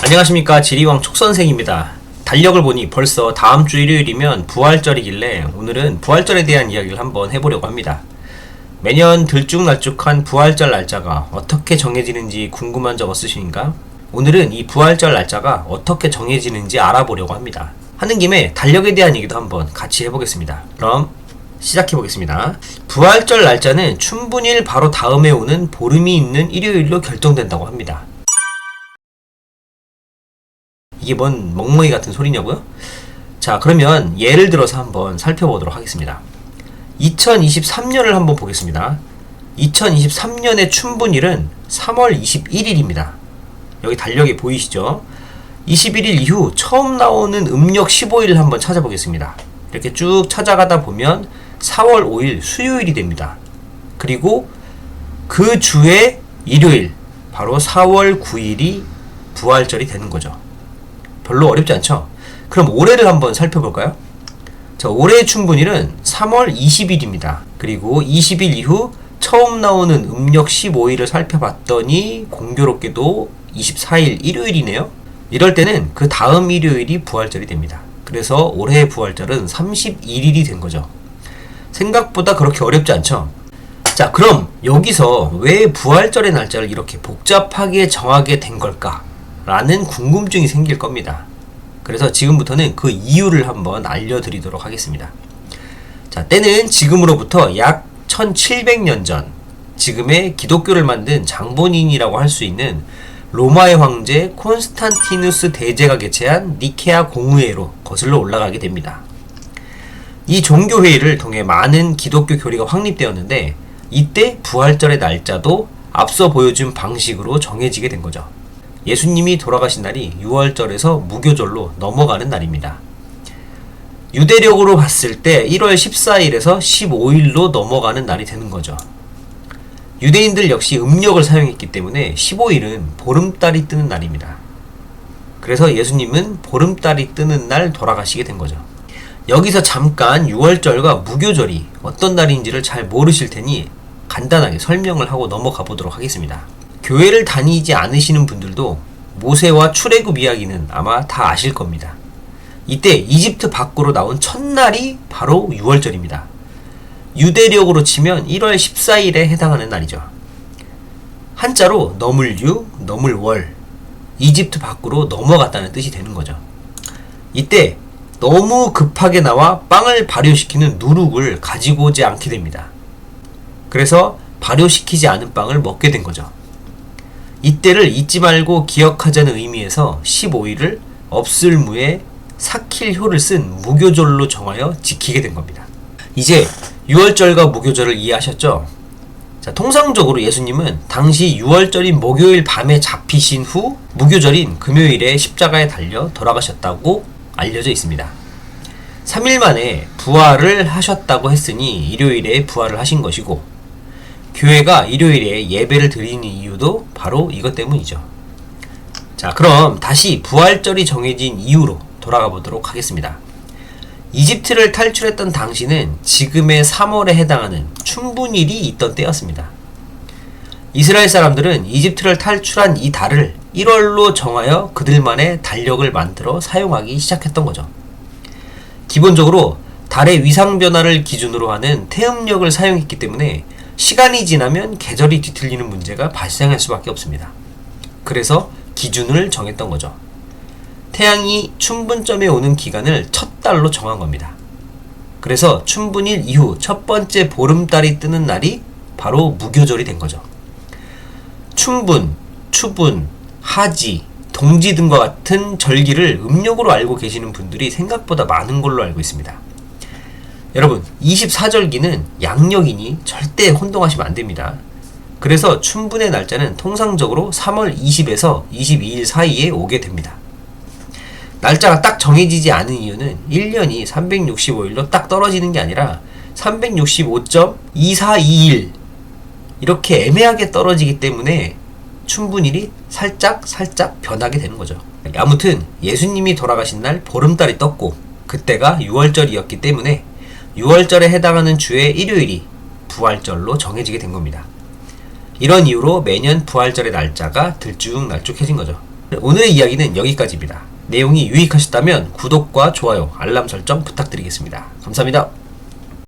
안녕하십니까, 지리왕 촉선생입니다. 달력을 보니 벌써 다음 주 일요일이면 부활절이길래 오늘은 부활절에 대한 이야기를 한번 해보려고 합니다. 매년 들쭉날쭉한 부활절 날짜가 어떻게 정해지는지 궁금한 적 없으신가? 오늘은 이 부활절 날짜가 어떻게 정해지는지 알아보려고 합니다. 하는 김에 달력에 대한 얘기도 한번 같이 해보겠습니다. 그럼 시작해보겠습니다. 부활절 날짜는 춘분일 바로 다음에 오는 보름이 있는 일요일로 결정된다고 합니다. 이게 뭔 멍멍이 같은 소리냐고요? 자, 그러면 예를 들어서 한번 살펴보도록 하겠습니다. 2023년을 한번 보겠습니다. 2023년의 춘분일은 3월 21일입니다. 여기 달력이 보이시죠? 21일 이후 처음 나오는 음력 15일을 한번 찾아보겠습니다. 이렇게 쭉 찾아가다 보면 4월 5일 수요일이 됩니다. 그리고 그 주의 일요일, 바로 4월 9일이 부활절이 되는 거죠. 별로 어렵지 않죠? 그럼 올해를 한번 살펴볼까요? 자, 올해의 춘분일은 3월 20일입니다. 그리고 20일 이후 처음 나오는 음력 15일을 살펴봤더니 공교롭게도 24일 일요일이네요. 이럴 때는 그 다음 일요일이 부활절이 됩니다. 그래서 올해의 부활절은 31일이 된 거죠. 생각보다 그렇게 어렵지 않죠? 자, 그럼 여기서 왜 부활절의 날짜를 이렇게 복잡하게 정하게 된 걸까? 라는 궁금증이 생길 겁니다. 그래서 지금부터는 그 이유를 한번 알려드리도록 하겠습니다. 자, 때는 지금으로부터 약 1700년 전, 지금의 기독교를 만든 장본인이라고 할 수 있는 로마의 황제 콘스탄티누스 대제가 개최한 니케아 공의회로 거슬러 올라가게 됩니다. 이 종교회의를 통해 많은 기독교 교리가 확립되었는데, 이때 부활절의 날짜도 앞서 보여준 방식으로 정해지게 된 거죠. 예수님이 돌아가신 날이 6월절에서 무교절로 넘어가는 날입니다. 유대력으로 봤을 때 1월 14일에서 15일로 넘어가는 날이 되는 거죠. 유대인들 역시 음력을 사용했기 때문에 15일은 보름달이 뜨는 날입니다. 그래서 예수님은 보름달이 뜨는 날 돌아가시게 된 거죠. 여기서 잠깐 6월절과 무교절이 어떤 날인지를 잘 모르실 테니 간단하게 설명을 하고 넘어가 보도록 하겠습니다. 교회를 다니지 않으시는 분들도 모세와 출애굽 이야기는 아마 다 아실 겁니다. 이때 이집트 밖으로 나온 첫날이 바로 6월절입니다. 유대력으로 치면 1월 14일에 해당하는 날이죠. 한자로 너물유, 너물월, 이집트 밖으로 넘어갔다는 뜻이 되는 거죠. 이때 너무 급하게 나와 빵을 발효시키는 누룩을 가지고 오지 않게 됩니다. 그래서 발효시키지 않은 빵을 먹게 된 거죠. 이때를 잊지 말고 기억하자는 의미에서 15일을 없을무에 사킬효를 쓴 무교절로 정하여 지키게 된 겁니다. 이제 6월절과 무교절을 이해하셨죠? 자, 통상적으로 예수님은 당시 6월절인 목요일 밤에 잡히신 후 무교절인 금요일에 십자가에 달려 돌아가셨다고 알려져 있습니다. 3일 만에 부활을 하셨다고 했으니 일요일에 부활을 하신 것이고, 교회가 일요일에 예배를 드리는 이유도 바로 이것 때문이죠. 자, 그럼 다시 부활절이 정해진 이유로 돌아가 보도록 하겠습니다. 이집트를 탈출했던 당시는 지금의 3월에 해당하는 춘분일이 있던 때였습니다. 이스라엘 사람들은 이집트를 탈출한 이 달을 1월로 정하여 그들만의 달력을 만들어 사용하기 시작했던 거죠. 기본적으로 달의 위상 변화를 기준으로 하는 태음력을 사용했기 때문에 시간이 지나면 계절이 뒤틀리는 문제가 발생할 수밖에 없습니다. 그래서 기준을 정했던 거죠. 태양이 춘분점에 오는 기간을 첫 달로 정한 겁니다. 그래서 춘분일 이후 첫 번째 보름달이 뜨는 날이 바로 무교절이 된 거죠. 춘분, 추분, 하지, 동지 등과 같은 절기를 음력으로 알고 계시는 분들이 생각보다 많은 걸로 알고 있습니다. 여러분, 24절기는 양력이니 절대 혼동하시면 안됩니다. 그래서 춘분의 날짜는 통상적으로 3월 20에서 22일 사이에 오게 됩니다. 날짜가 딱 정해지지 않은 이유는 1년이 365일로 딱 떨어지는 게 아니라 365.2421 이렇게 애매하게 떨어지기 때문에 춘분일이 살짝 변하게 되는 거죠. 아무튼 예수님이 돌아가신 날 보름달이 떴고 그때가 6월절이었기 때문에 6월절에 해당하는 주의 일요일이 부활절로 정해지게 된 겁니다. 이런 이유로 매년 부활절의 날짜가 들쭉날쭉해진 거죠. 오늘의 이야기는 여기까지입니다. 내용이 유익하셨다면 구독과 좋아요, 알람 설정 부탁드리겠습니다. 감사합니다.